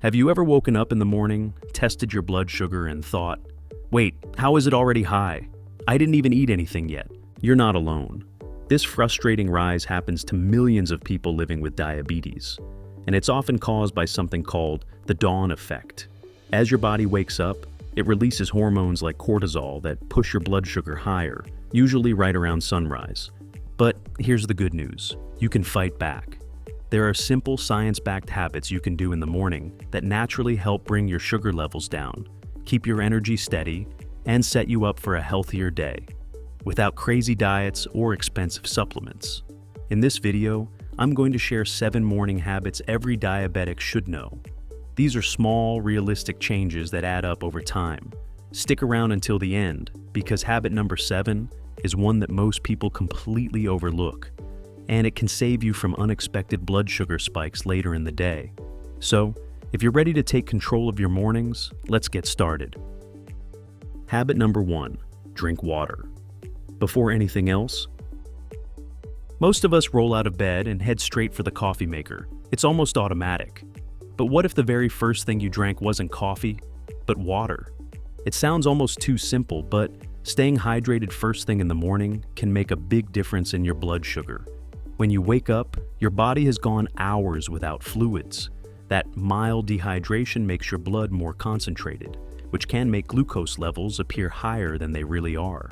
Have you ever woken up in the morning, tested your blood sugar, and thought, wait, how is it already high? I didn't even eat anything yet. You're not alone. This frustrating rise happens to millions of people living with diabetes, and it's often caused by something called the dawn effect. As your body wakes up, it releases hormones like cortisol that push your blood sugar higher, usually right around sunrise. But here's the good news. You can fight back. There are simple science-backed habits you can do in the morning that naturally help bring your sugar levels down, keep your energy steady, and set you up for a healthier day, without crazy diets or expensive supplements. In this video, I'm going to share 7 morning habits every diabetic should know. These are small, realistic changes that add up over time. Stick around until the end, because habit number 7 is one that most people completely overlook, and it can save you from unexpected blood sugar spikes later in the day. So, if you're ready to take control of your mornings, let's get started. Habit number 1, drink water. Before anything else, most of us roll out of bed and head straight for the coffee maker. It's almost automatic. But what if the very first thing you drank wasn't coffee, but water? It sounds almost too simple, but staying hydrated first thing in the morning can make a big difference in your blood sugar. When you wake up, your body has gone hours without fluids. That mild dehydration makes your blood more concentrated, which can make glucose levels appear higher than they really are.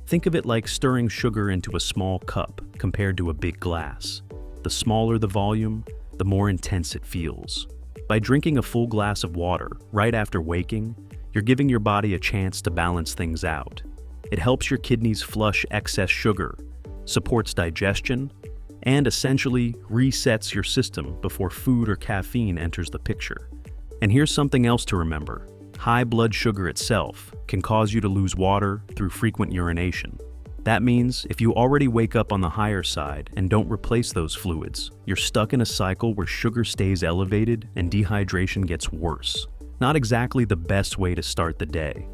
Think of it like stirring sugar into a small cup compared to a big glass. The smaller the volume, the more intense it feels. By drinking a full glass of water right after waking, you're giving your body a chance to balance things out. It helps your kidneys flush excess sugar, supports digestion, and essentially resets your system before food or caffeine enters the picture. And here's something else to remember. High blood sugar itself can cause you to lose water through frequent urination. That means if you already wake up on the higher side and don't replace those fluids, you're stuck in a cycle where sugar stays elevated and dehydration gets worse. Not exactly the best way to start the day.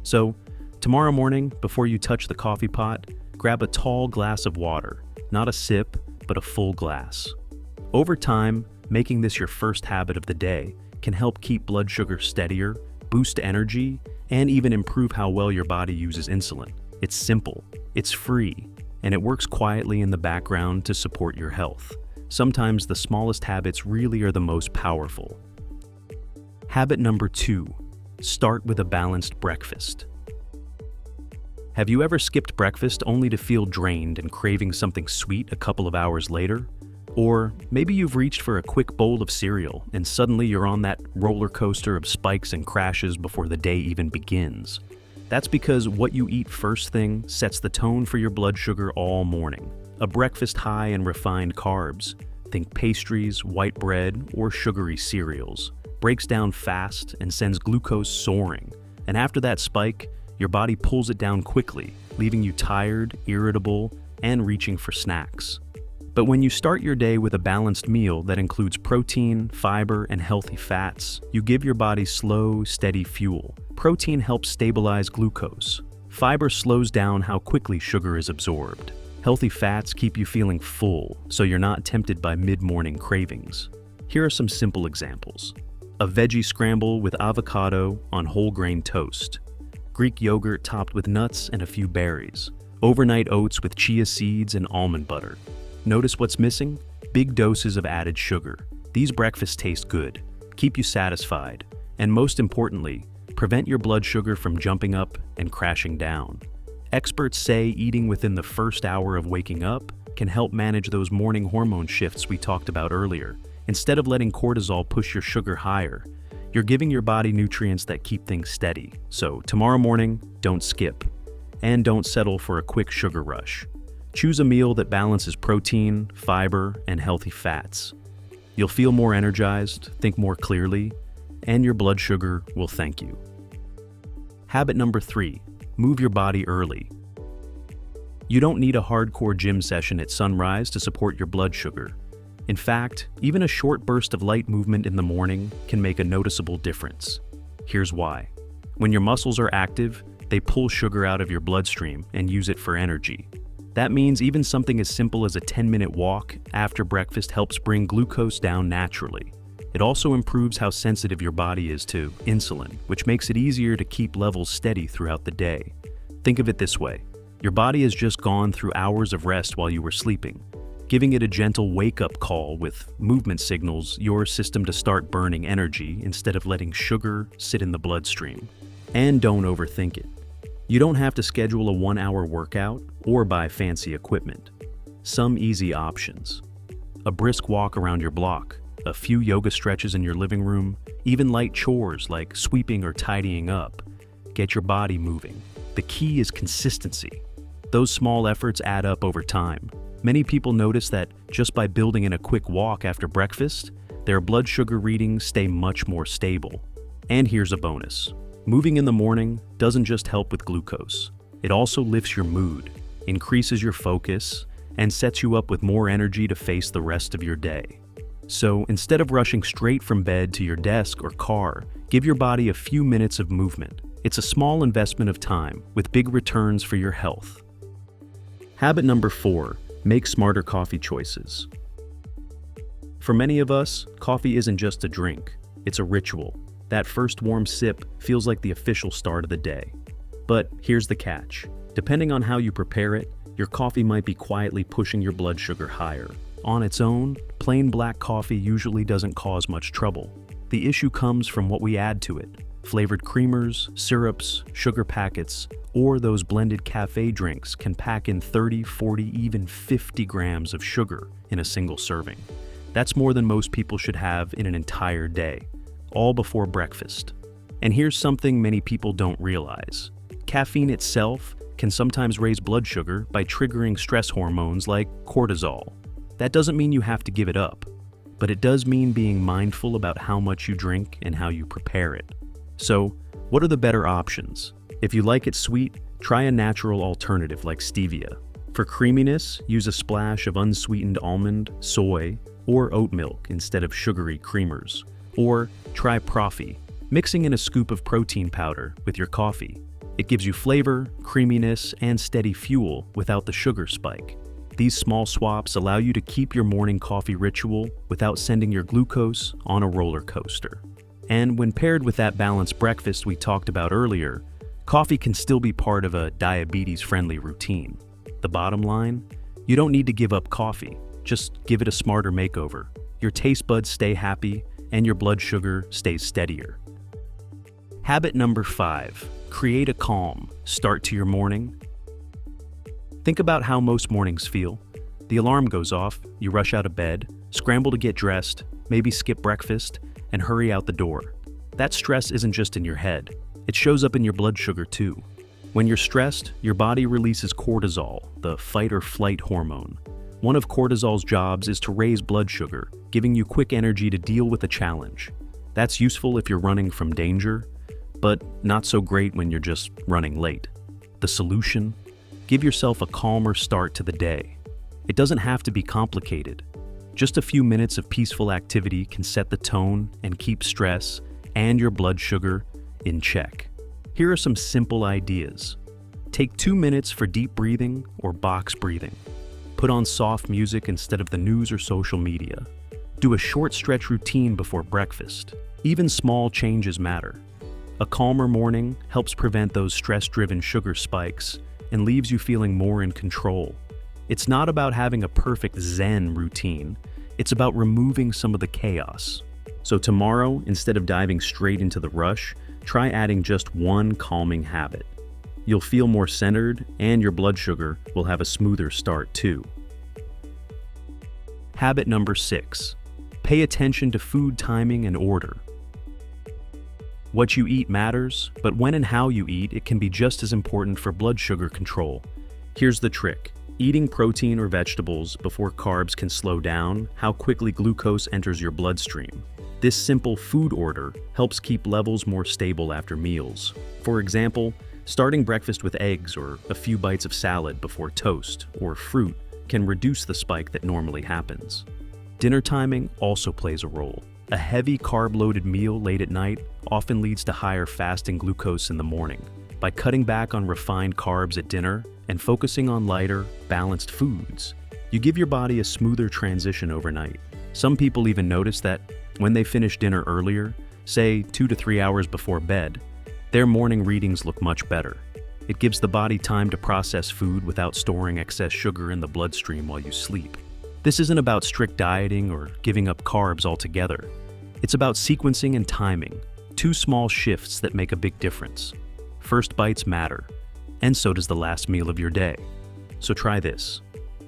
So, tomorrow morning, before you touch the coffee pot, grab a tall glass of water, not a sip, but a full glass. Over time, making this your first habit of the day can help keep blood sugar steadier, boost energy, and even improve how well your body uses insulin. It's simple, it's free, and it works quietly in the background to support your health. Sometimes the smallest habits really are the most powerful. Habit number 2, start with a balanced breakfast. Have you ever skipped breakfast only to feel drained and craving something sweet a couple of hours later? Or maybe you've reached for a quick bowl of cereal and suddenly you're on that roller coaster of spikes and crashes before the day even begins. That's because what you eat first thing sets the tone for your blood sugar all morning. A breakfast high in refined carbs, think pastries, white bread, or sugary cereals, breaks down fast and sends glucose soaring. And after that spike, your body pulls it down quickly, leaving you tired, irritable, and reaching for snacks. But when you start your day with a balanced meal that includes protein, fiber, and healthy fats, you give your body slow, steady fuel. Protein helps stabilize glucose. Fiber slows down how quickly sugar is absorbed. Healthy fats keep you feeling full, so you're not tempted by mid-morning cravings. Here are some simple examples. A veggie scramble with avocado on whole grain toast. Greek yogurt topped with nuts and a few berries. Overnight oats with chia seeds and almond butter. Notice what's missing? Big doses of added sugar. These breakfasts taste good, keep you satisfied, and most importantly, prevent your blood sugar from jumping up and crashing down. Experts say eating within the first hour of waking up can help manage those morning hormone shifts we talked about earlier. Instead of letting cortisol push your sugar higher, you're giving your body nutrients that keep things steady. So tomorrow morning, don't skip. And don't settle for a quick sugar rush. Choose a meal that balances protein, fiber, and healthy fats. You'll feel more energized, think more clearly, and your blood sugar will thank you. Habit number 3, move your body early. You don't need a hardcore gym session at sunrise to support your blood sugar. In fact, even a short burst of light movement in the morning can make a noticeable difference. Here's why. When your muscles are active, they pull sugar out of your bloodstream and use it for energy. That means even something as simple as a 10-minute walk after breakfast helps bring glucose down naturally. It also improves how sensitive your body is to insulin, which makes it easier to keep levels steady throughout the day. Think of it this way. Your body has just gone through hours of rest while you were sleeping, giving it a gentle wake-up call with movement signals your system to start burning energy instead of letting sugar sit in the bloodstream. And don't overthink it. You don't have to schedule a 1-hour workout or buy fancy equipment. Some easy options: a brisk walk around your block, a few yoga stretches in your living room, even light chores like sweeping or tidying up. Get your body moving. The key is consistency. Those small efforts add up over time. Many people notice that just by building in a quick walk after breakfast, their blood sugar readings stay much more stable. And here's a bonus. Moving in the morning doesn't just help with glucose. It also lifts your mood, increases your focus, and sets you up with more energy to face the rest of your day. So instead of rushing straight from bed to your desk or car, give your body a few minutes of movement. It's a small investment of time with big returns for your health. Habit number 4, make smarter coffee choices. For many of us, coffee isn't just a drink, it's a ritual. That first warm sip feels like the official start of the day. But here's the catch. Depending on how you prepare it, your coffee might be quietly pushing your blood sugar higher. On its own, plain black coffee usually doesn't cause much trouble. The issue comes from what we add to it. Flavored creamers, syrups, sugar packets, or those blended cafe drinks can pack in 30, 40, even 50 grams of sugar in a single serving. That's more than most people should have in an entire day, all before breakfast. And here's something many people don't realize. Caffeine itself can sometimes raise blood sugar by triggering stress hormones like cortisol. That doesn't mean you have to give it up, but it does mean being mindful about how much you drink and how you prepare it. So, what are the better options? If you like it sweet, try a natural alternative like stevia. For creaminess, use a splash of unsweetened almond, soy, or oat milk instead of sugary creamers. Or try Profi, mixing in a scoop of protein powder with your coffee. It gives you flavor, creaminess, and steady fuel without the sugar spike. These small swaps allow you to keep your morning coffee ritual without sending your glucose on a roller coaster. And when paired with that balanced breakfast we talked about earlier, coffee can still be part of a diabetes-friendly routine. The bottom line? You don't need to give up coffee, just give it a smarter makeover. Your taste buds stay happy, and your blood sugar stays steadier. Habit number 5, create a calm start to your morning. Think about how most mornings feel. The alarm goes off, you rush out of bed, scramble to get dressed, maybe skip breakfast, and hurry out the door. That stress isn't just in your head. It shows up in your blood sugar too. When you're stressed, your body releases cortisol, the fight or flight hormone. One of cortisol's jobs is to raise blood sugar, giving you quick energy to deal with a challenge. That's useful if you're running from danger, but not so great when you're just running late. The solution? Give yourself a calmer start to the day. It doesn't have to be complicated. Just a few minutes of peaceful activity can set the tone and keep stress and your blood sugar in check. Here are some simple ideas. Take 2 minutes for deep breathing or box breathing. Put on soft music instead of the news or social media. Do a short stretch routine before breakfast. Even small changes matter. A calmer morning helps prevent those stress-driven sugar spikes and leaves you feeling more in control. It's not about having a perfect Zen routine. It's about removing some of the chaos. So tomorrow, instead of diving straight into the rush, try adding just one calming habit. You'll feel more centered, and your blood sugar will have a smoother start too. Habit number 6, pay attention to food timing and order. What you eat matters, but when and how you eat, it can be just as important for blood sugar control. Here's the trick. Eating protein or vegetables before carbs can slow down how quickly glucose enters your bloodstream. This simple food order helps keep levels more stable after meals. For example, starting breakfast with eggs or a few bites of salad before toast or fruit can reduce the spike that normally happens. Dinner timing also plays a role. A heavy carb-loaded meal late at night often leads to higher fasting glucose in the morning. By cutting back on refined carbs at dinner and focusing on lighter, balanced foods, you give your body a smoother transition overnight. Some people even notice that when they finish dinner earlier, say 2 to 3 hours before bed, their morning readings look much better. It gives the body time to process food without storing excess sugar in the bloodstream while you sleep. This isn't about strict dieting or giving up carbs altogether. It's about sequencing and timing, two small shifts that make a big difference. First bites matter, and so does the last meal of your day. So try this.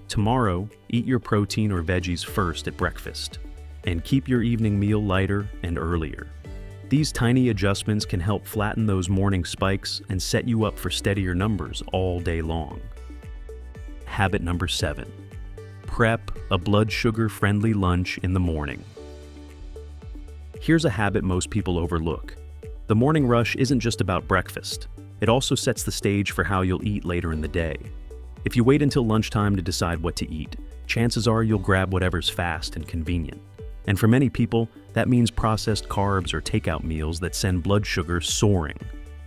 Tomorrow, eat your protein or veggies first at breakfast, and keep your evening meal lighter and earlier. These tiny adjustments can help flatten those morning spikes and set you up for steadier numbers all day long. Habit number 7. Prep a blood sugar-friendly lunch in the morning. Here's a habit most people overlook. The morning rush isn't just about breakfast. It also sets the stage for how you'll eat later in the day. If you wait until lunchtime to decide what to eat, chances are you'll grab whatever's fast and convenient. And for many people, that means processed carbs or takeout meals that send blood sugar soaring.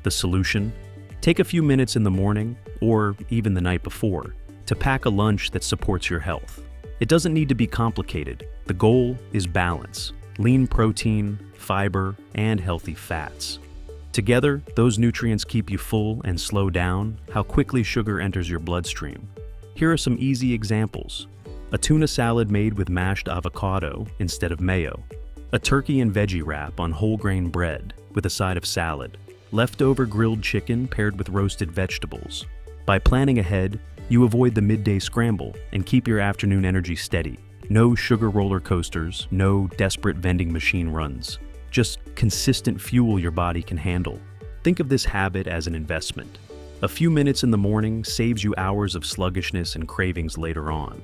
The solution? Take a few minutes in the morning, or even the night before, to pack a lunch that supports your health. It doesn't need to be complicated. The goal is balance: lean protein, fiber, and healthy fats. Together, those nutrients keep you full and slow down how quickly sugar enters your bloodstream. Here are some easy examples. A tuna salad made with mashed avocado instead of mayo. A turkey and veggie wrap on whole grain bread with a side of salad. Leftover grilled chicken paired with roasted vegetables. By planning ahead, you avoid the midday scramble and keep your afternoon energy steady. No sugar roller coasters, no desperate vending machine runs. Just consistent fuel your body can handle. Think of this habit as an investment. A few minutes in the morning saves you hours of sluggishness and cravings later on.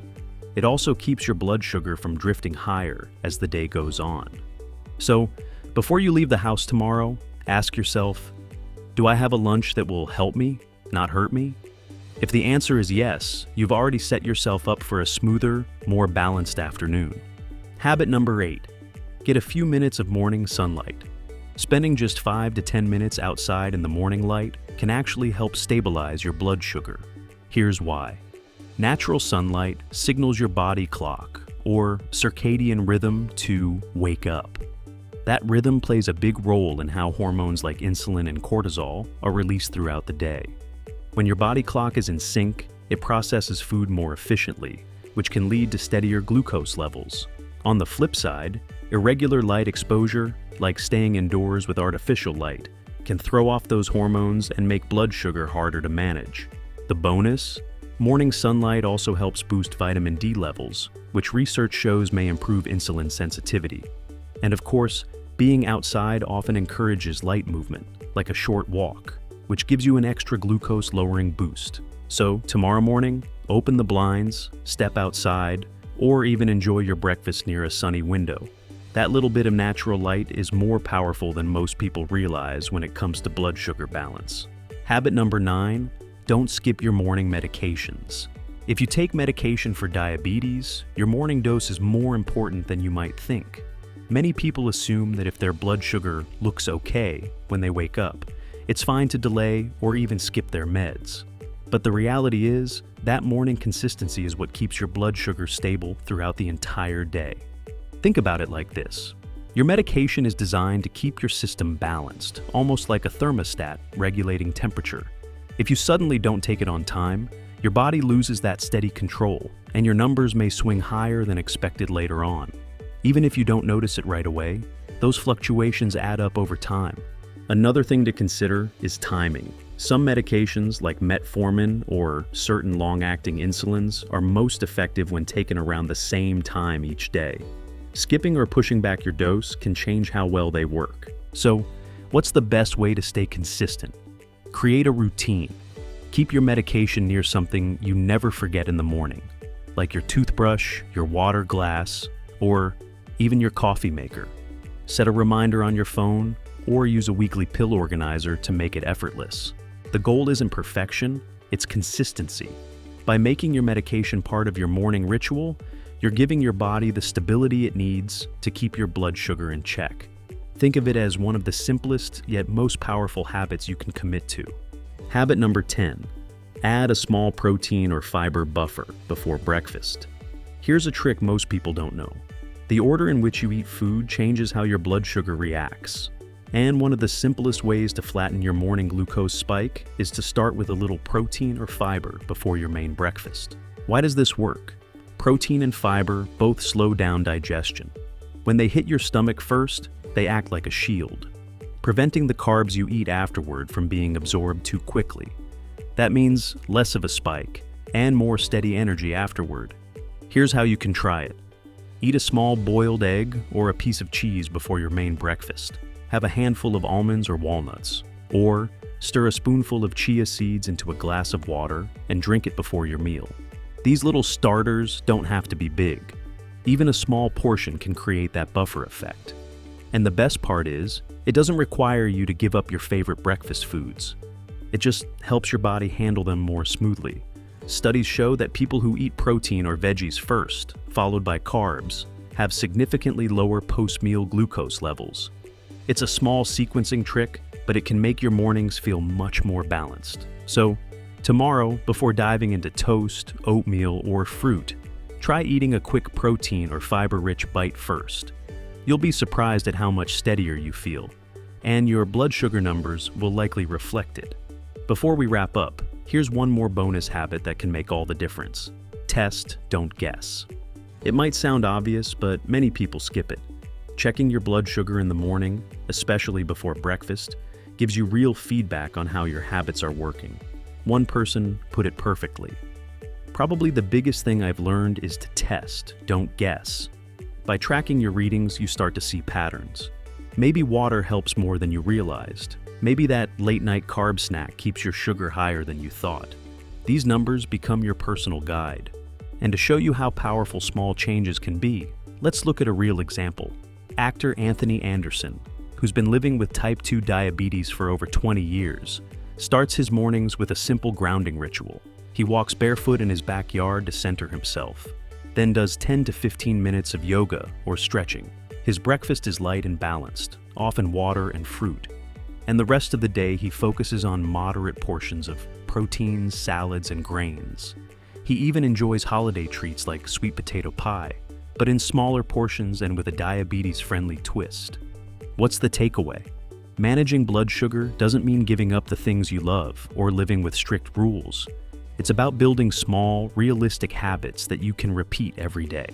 It also keeps your blood sugar from drifting higher as the day goes on. So, before you leave the house tomorrow, ask yourself, do I have a lunch that will help me, not hurt me? If the answer is yes, you've already set yourself up for a smoother, more balanced afternoon. Habit number 8. Get a few minutes of morning sunlight. Spending just 5 to 10 minutes outside in the morning light can actually help stabilize your blood sugar. Here's why. Natural sunlight signals your body clock, or circadian rhythm, to wake up. That rhythm plays a big role in how hormones like insulin and cortisol are released throughout the day. When your body clock is in sync, it processes food more efficiently, which can lead to steadier glucose levels. On the flip side, irregular light exposure, like staying indoors with artificial light, can throw off those hormones and make blood sugar harder to manage. The bonus? Morning sunlight also helps boost vitamin D levels, which research shows may improve insulin sensitivity. And of course, being outside often encourages light movement, like a short walk, which gives you an extra glucose-lowering boost. So, tomorrow morning, open the blinds, step outside, or even enjoy your breakfast near a sunny window. That little bit of natural light is more powerful than most people realize when it comes to blood sugar balance. Habit number 9, don't skip your morning medications. If you take medication for diabetes, your morning dose is more important than you might think. Many people assume that if their blood sugar looks okay when they wake up, it's fine to delay or even skip their meds. But the reality is, that morning consistency is what keeps your blood sugar stable throughout the entire day. Think about it like this. Your medication is designed to keep your system balanced, almost like a thermostat regulating temperature. If you suddenly don't take it on time, your body loses that steady control, and your numbers may swing higher than expected later on. Even if you don't notice it right away, those fluctuations add up over time. Another thing to consider is timing. Some medications, like metformin or certain long-acting insulins, are most effective when taken around the same time each day. Skipping or pushing back your dose can change how well they work. So, what's the best way to stay consistent? Create a routine. Keep your medication near something you never forget in the morning, like your toothbrush, your water glass, or even your coffee maker. Set a reminder on your phone, or use a weekly pill organizer to make it effortless. The goal isn't perfection, it's consistency. By making your medication part of your morning ritual, you're giving your body the stability it needs to keep your blood sugar in check. Think of it as one of the simplest yet most powerful habits you can commit to. Habit number 10. Add a small protein or fiber buffer before breakfast. Here's a trick most people don't know. The order in which you eat food changes how your blood sugar reacts. And one of the simplest ways to flatten your morning glucose spike is to start with a little protein or fiber before your main breakfast. Why does this work? Protein and fiber both slow down digestion. When they hit your stomach first, they act like a shield, preventing the carbs you eat afterward from being absorbed too quickly. That means less of a spike and more steady energy afterward. Here's how you can try it. Eat a small boiled egg or a piece of cheese before your main breakfast. Have a handful of almonds or walnuts, or stir a spoonful of chia seeds into a glass of water and drink it before your meal. These little starters don't have to be big. Even a small portion can create that buffer effect. And the best part is, it doesn't require you to give up your favorite breakfast foods. It just helps your body handle them more smoothly. Studies show that people who eat protein or veggies first, followed by carbs, have significantly lower post-meal glucose levels. It's a small sequencing trick, but it can make your mornings feel much more balanced. So, tomorrow, before diving into toast, oatmeal, or fruit, try eating a quick protein or fiber-rich bite first. You'll be surprised at how much steadier you feel, and your blood sugar numbers will likely reflect it. Before we wrap up, here's one more bonus habit that can make all the difference. Test, don't guess. It might sound obvious, but many people skip it. Checking your blood sugar in the morning, especially before breakfast, gives you real feedback on how your habits are working. One person put it perfectly. Probably the biggest thing I've learned is to test, don't guess. By tracking your readings, you start to see patterns. Maybe water helps more than you realized. Maybe that late-night carb snack keeps your sugar higher than you thought. These numbers become your personal guide. And to show you how powerful small changes can be, let's look at a real example. Actor Anthony Anderson, who's been living with type 2 diabetes for over 20 years, starts his mornings with a simple grounding ritual. He walks barefoot in his backyard to center himself, then does 10 to 15 minutes of yoga or stretching. His breakfast is light and balanced, often water and fruit. And the rest of the day he focuses on moderate portions of proteins, salads, and grains. He even enjoys holiday treats like sweet potato pie, but in smaller portions and with a diabetes-friendly twist. What's the takeaway? Managing blood sugar doesn't mean giving up the things you love or living with strict rules. It's about building small, realistic habits that you can repeat every day.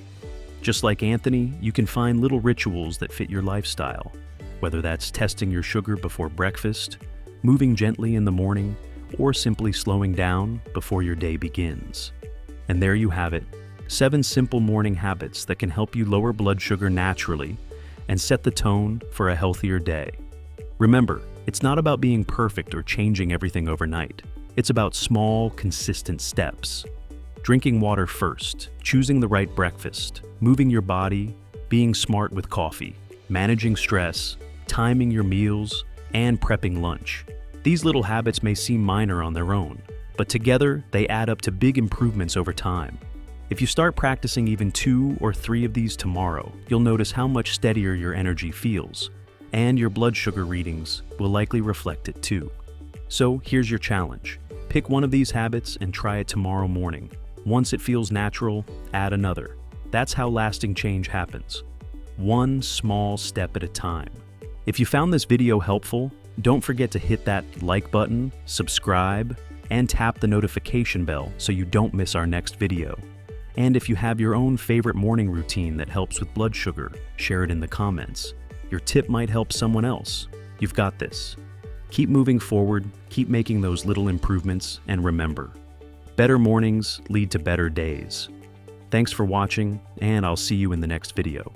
Just like Anthony, you can find little rituals that fit your lifestyle, whether that's testing your sugar before breakfast, moving gently in the morning, or simply slowing down before your day begins. And there you have it. 7 simple morning habits that can help you lower blood sugar naturally and set the tone for a healthier day. Remember, it's not about being perfect or changing everything overnight. It's about small, consistent steps. Drinking water first, choosing the right breakfast, moving your body, being smart with coffee, managing stress, timing your meals, and prepping lunch. These little habits may seem minor on their own, but together they add up to big improvements over time. If you start practicing even 2 or 3 of these tomorrow, you'll notice how much steadier your energy feels, and your blood sugar readings will likely reflect it too. So here's your challenge. Pick one of these habits and try it tomorrow morning. Once it feels natural, add another. That's how lasting change happens. One small step at a time. If you found this video helpful, don't forget to hit that like button, subscribe, and tap the notification bell so you don't miss our next video. And if you have your own favorite morning routine that helps with blood sugar, share it in the comments. Your tip might help someone else. You've got this. Keep moving forward, keep making those little improvements, and remember, better mornings lead to better days. Thanks for watching, and I'll see you in the next video.